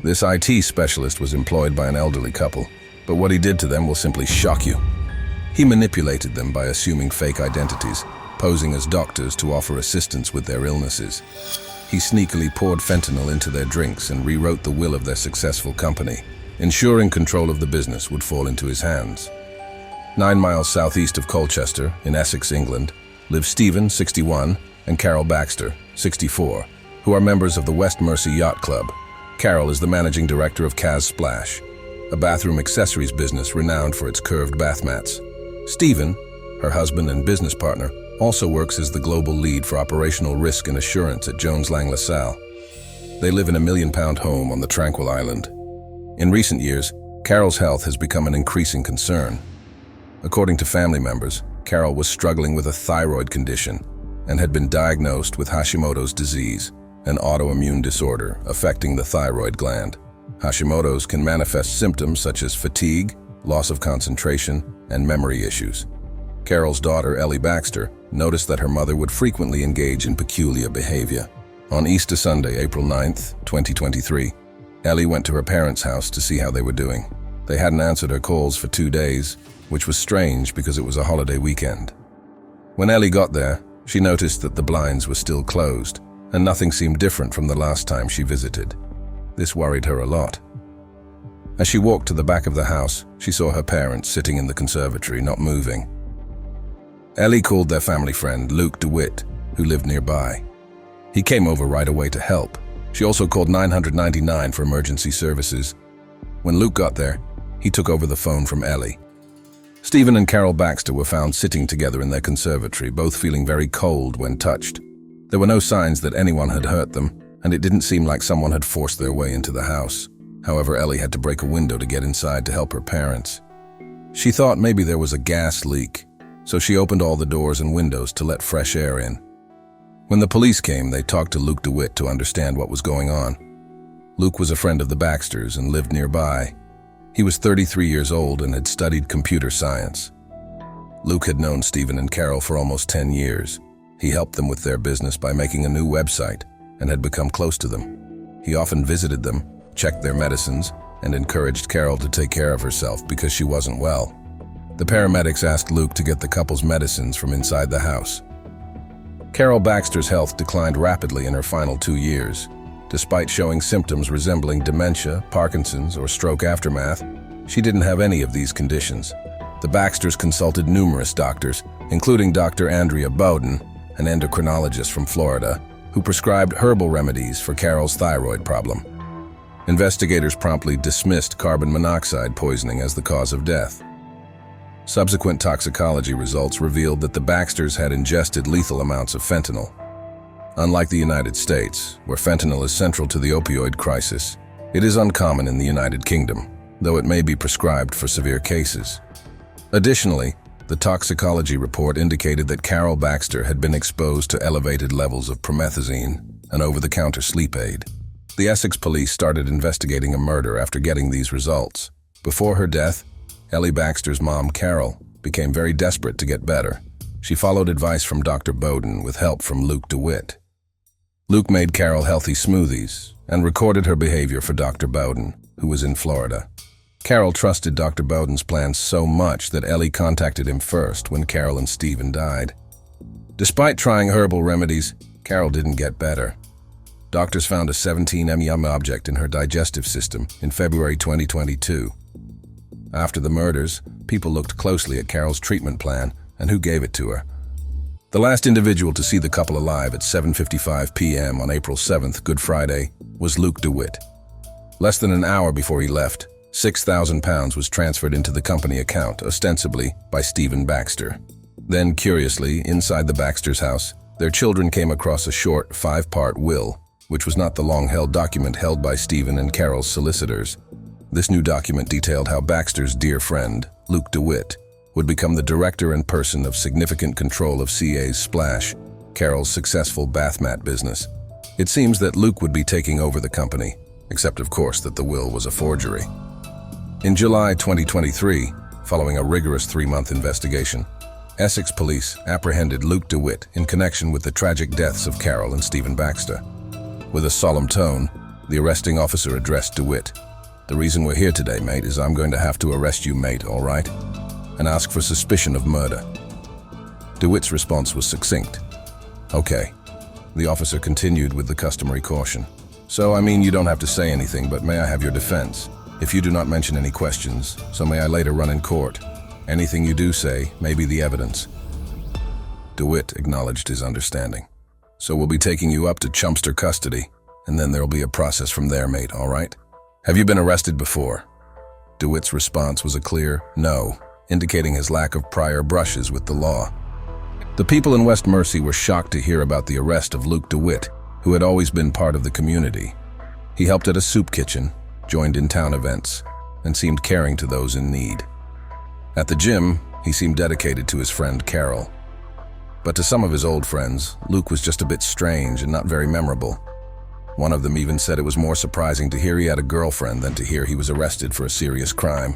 This IT specialist was employed by an elderly couple, but what he did to them will simply shock you. He manipulated them by assuming fake identities, posing as doctors to offer assistance with their illnesses. He sneakily poured fentanyl into their drinks and rewrote the will of their successful company, ensuring control of the business would fall into his hands. 9 miles southeast of Colchester, in Essex, England, live Stephen, 61, and Carol Baxter, 64, who are members of the West Mersey Yacht Club. Carol is the managing director of Kaz Splash, a bathroom accessories business renowned for its curved bath mats. Stephen, her husband and business partner, also works as the global lead for operational risk and assurance at Jones Lang LaSalle. They live in a £1 million home on the Tranquil Island. In recent years, Carol's health has become an increasing concern. According to family members, Carol was struggling with a thyroid condition and had been diagnosed with Hashimoto's disease, an autoimmune disorder affecting the thyroid gland. Hashimoto's can manifest symptoms such as fatigue, loss of concentration, and memory issues. Carol's daughter, Ellie Baxter, noticed that her mother would frequently engage in peculiar behavior. On Easter Sunday, April 9, 2023, Ellie went to her parents' house to see how they were doing. They hadn't answered her calls for 2 days, which was strange because it was a holiday weekend. When Ellie got there, she noticed that the blinds were still closed, and nothing seemed different from the last time she visited. This worried her a lot. As she walked to the back of the house, she saw her parents sitting in the conservatory, not moving. Ellie called their family friend, Luke DeWitt, who lived nearby. He came over right away to help. She also called 999 for emergency services. When Luke got there, he took over the phone from Ellie. Stephen and Carol Baxter were found sitting together in their conservatory, both feeling very cold when touched. There were no signs that anyone had hurt them, and it didn't seem like someone had forced their way into the house. However, Ellie had to break a window to get inside to help her parents. She thought maybe there was a gas leak, so she opened all the doors and windows to let fresh air in. When the police came, they talked to Luke DeWitt to understand what was going on. Luke was a friend of the Baxters and lived nearby. He was 33 years old and had studied computer science. Luke had known Stephen and Carol for almost 10 years. He helped them with their business by making a new website and had become close to them. He often visited them, checked their medicines, and encouraged Carol to take care of herself because she wasn't well. The paramedics asked Luke to get the couple's medicines from inside the house. Carol Baxter's health declined rapidly in her final 2 years. Despite showing symptoms resembling dementia, Parkinson's, or stroke aftermath, she didn't have any of these conditions. The Baxters consulted numerous doctors, including Dr. Andrea Bowden, an endocrinologist from Florida, who prescribed herbal remedies for Carol's thyroid problem. Investigators promptly dismissed carbon monoxide poisoning as the cause of death. Subsequent toxicology results revealed that the Baxters had ingested lethal amounts of fentanyl. Unlike the United States, where fentanyl is central to the opioid crisis, it is uncommon in the United Kingdom, though it may be prescribed for severe cases. Additionally, the toxicology report indicated that Carol Baxter had been exposed to elevated levels of promethazine, an over-the-counter sleep aid. The Essex police started investigating a murder after getting these results. Before her death, Ellie Baxter's mom, Carol, became very desperate to get better. She followed advice from Dr. Bowden with help from Luke DeWitt. Luke made Carol healthy smoothies and recorded her behavior for Dr. Bowden, who was in Florida. Carol trusted Dr. Bowden's plans so much that Ellie contacted him first when Carol and Stephen died. Despite trying herbal remedies, Carol didn't get better. Doctors found a 17 mm object in her digestive system in February 2022. After the murders, people looked closely at Carol's treatment plan and who gave it to her. The last individual to see the couple alive at 7:55 p.m. on April 7th, Good Friday, was Luke DeWitt. Less than an hour before he left, £6,000 was transferred into the company account, ostensibly by Stephen Baxter. Then, curiously, inside the Baxters' house, their children came across a short, 5-part will, which was not the long-held document held by Stephen and Carol's solicitors. This new document detailed how Baxter's dear friend, Luke DeWitt, would become the director and person of significant control of CA's Splash, Carol's successful bath mat business. It seems that Luke would be taking over the company, except of course that the will was a forgery. In July 2023, following a rigorous 3-month investigation, Essex police apprehended Luke DeWitt in connection with the tragic deaths of Carol and Stephen Baxter. With a solemn tone, The arresting officer addressed DeWitt. "The reason we're here today, mate, is I'm going to have to arrest you, mate, all right? And ask for suspicion of murder." DeWitt's response was succinct. "Okay." The officer continued with the customary caution. "So, I mean, you don't have to say anything, but may I have your defense? If you do not mention any questions, so may I later run in court. Anything you do say may be the evidence." DeWitt acknowledged his understanding. "So we'll be taking you up to Chumpster custody, and then there'll be a process from there, mate, all right? Have you been arrested before?" DeWitt's response was a clear no, indicating his lack of prior brushes with the law. The people in West Mercy were shocked to hear about the arrest of Luke DeWitt, who had always been part of the community. He helped at a soup kitchen, joined in town events, and seemed caring to those in need. At the gym, he seemed dedicated to his friend Carol. But to some of his old friends, Luke was just a bit strange and not very memorable. One of them even said it was more surprising to hear he had a girlfriend than to hear he was arrested for a serious crime.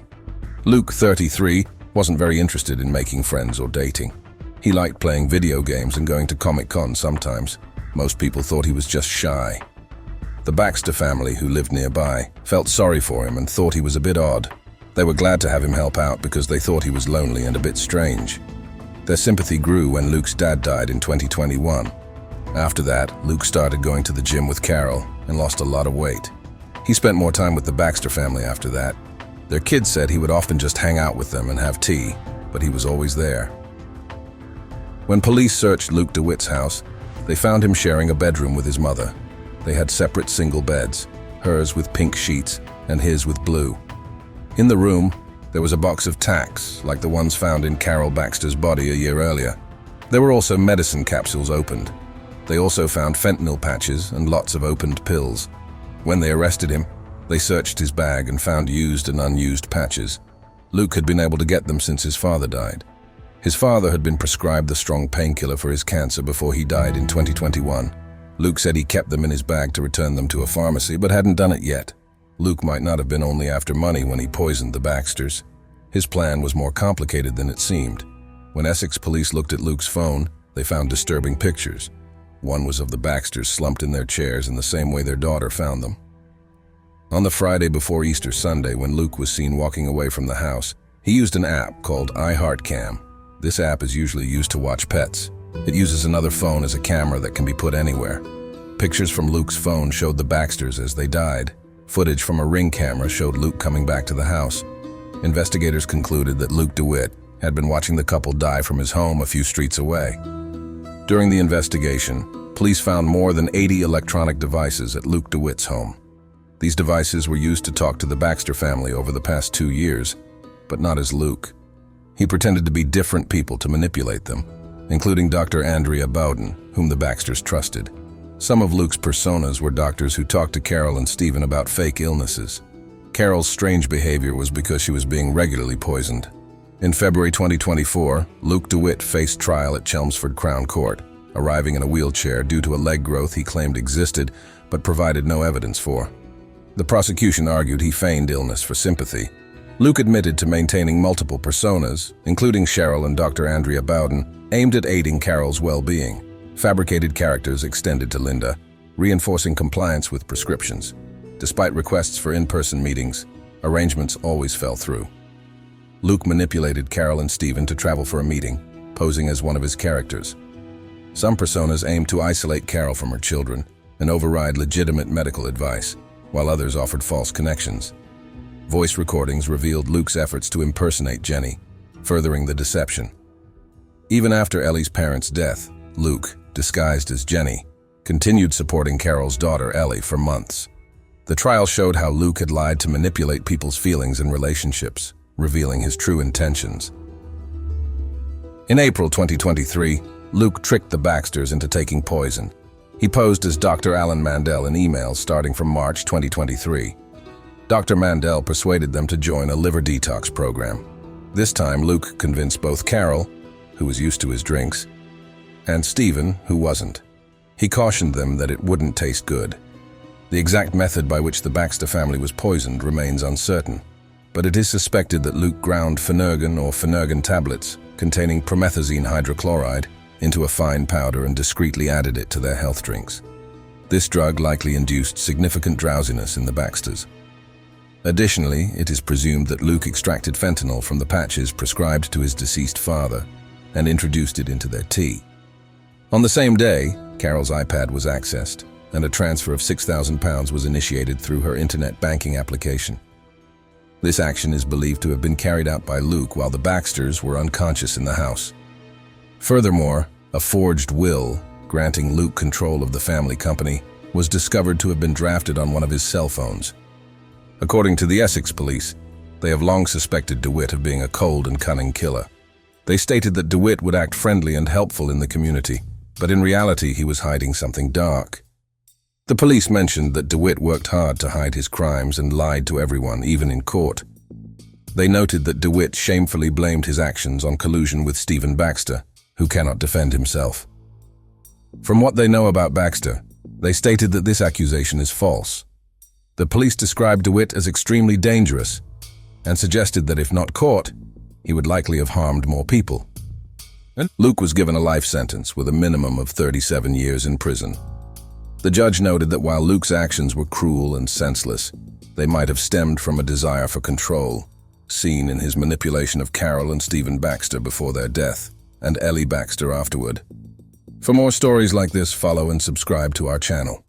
Luke, 33, wasn't very interested in making friends or dating. He liked playing video games and going to Comic-Con sometimes. Most people thought he was just shy. The Baxter family, who lived nearby, felt sorry for him and thought he was a bit odd. They were glad to have him help out because they thought he was lonely and a bit strange. Their sympathy grew when Luke's dad died in 2021. After that, Luke started going to the gym with Carol and lost a lot of weight. He spent more time with the Baxter family after that. Their kids said he would often just hang out with them and have tea, but he was always there. When police searched Luke DeWitt's house, they found him sharing a bedroom with his mother. They had separate single beds, hers with pink sheets and his with blue. In the room, there was a box of tacks, like the ones found in Carol Baxter's body a year earlier. There were also medicine capsules opened. They also found fentanyl patches and lots of opened pills. When they arrested him, they searched his bag and found used and unused patches. Luke had been able to get them since his father died. His father had been prescribed the strong painkiller for his cancer before he died in 2021. Luke said he kept them in his bag to return them to a pharmacy, but hadn't done it yet. Luke might not have been only after money when he poisoned the Baxters. His plan was more complicated than it seemed. When Essex police looked at Luke's phone, they found disturbing pictures. One was of the Baxters slumped in their chairs in the same way their daughter found them. On the Friday before Easter Sunday, when Luke was seen walking away from the house, he used an app called iHeartCam. This app is usually used to watch pets. It uses another phone as a camera that can be put anywhere. Pictures from Luke's phone showed the Baxters as they died. Footage from a Ring camera showed Luke coming back to the house. Investigators concluded that Luke DeWitt had been watching the couple die from his home a few streets away. During the investigation, police found more than 80 electronic devices at Luke DeWitt's home. These devices were used to talk to the Baxter family over the past 2 years, but not as Luke. He pretended to be different people to manipulate them, including Dr. Andrea Bowden, whom the Baxters trusted. Some of Luke's personas were doctors who talked to Carol and Stephen about fake illnesses. Carol's strange behavior was because she was being regularly poisoned. In February 2024, Luke DeWitt faced trial at Chelmsford Crown Court, arriving in a wheelchair due to a leg growth he claimed existed but provided no evidence for. The prosecution argued he feigned illness for sympathy. Luke admitted to maintaining multiple personas, including Cheryl and Dr. Andrea Bowden, aimed at aiding Carol's well-being. Fabricated characters extended to Linda, reinforcing compliance with prescriptions. Despite requests for in-person meetings, arrangements always fell through. Luke manipulated Carol and Stephen to travel for a meeting, posing as one of his characters. Some personas aimed to isolate Carol from her children and override legitimate medical advice, while others offered false connections. Voice recordings revealed Luke's efforts to impersonate Jenny, furthering the deception. Even after Ellie's parents' death, Luke, disguised as Jenny, continued supporting Carol's daughter Ellie for months. The trial showed how Luke had lied to manipulate people's feelings and relationships, revealing his true intentions. In April 2023, Luke tricked the Baxters into taking poison. He posed as Dr. Alan Mandel in emails starting from March 2023. Dr. Mandel persuaded them to join a liver detox program. This time, Luke convinced both Carol, who was used to his drinks, and Stephen, who wasn't. He cautioned them that it wouldn't taste good. The exact method by which the Baxter family was poisoned remains uncertain, but it is suspected that Luke ground Phenergan or Phenergan tablets containing promethazine hydrochloride into a fine powder and discreetly added it to their health drinks. This drug likely induced significant drowsiness in the Baxters. Additionally, it is presumed that Luke extracted fentanyl from the patches prescribed to his deceased father and introduced it into their tea. On the same day, Carol's iPad was accessed, and a transfer of £6,000 was initiated through her internet banking application. This action is believed to have been carried out by Luke while the Baxters were unconscious in the house. Furthermore, a forged will, granting Luke control of the family company, was discovered to have been drafted on one of his cell phones. According to the Essex police, they have long suspected DeWitt of being a cold and cunning killer. They stated that DeWitt would act friendly and helpful in the community, but in reality he was hiding something dark. The police mentioned that DeWitt worked hard to hide his crimes and lied to everyone, even in court. They noted that DeWitt shamefully blamed his actions on collusion with Stephen Baxter, who cannot defend himself. From what they know about Baxter, they stated that this accusation is false. The police described DeWitt as extremely dangerous and suggested that if not caught, he would likely have harmed more people. Luke was given a life sentence with a minimum of 37 years in prison. The judge noted that while Luke's actions were cruel and senseless, they might have stemmed from a desire for control, seen in his manipulation of Carol and Stephen Baxter before their death, and Ellie Baxter afterward. For more stories like this, follow and subscribe to our channel.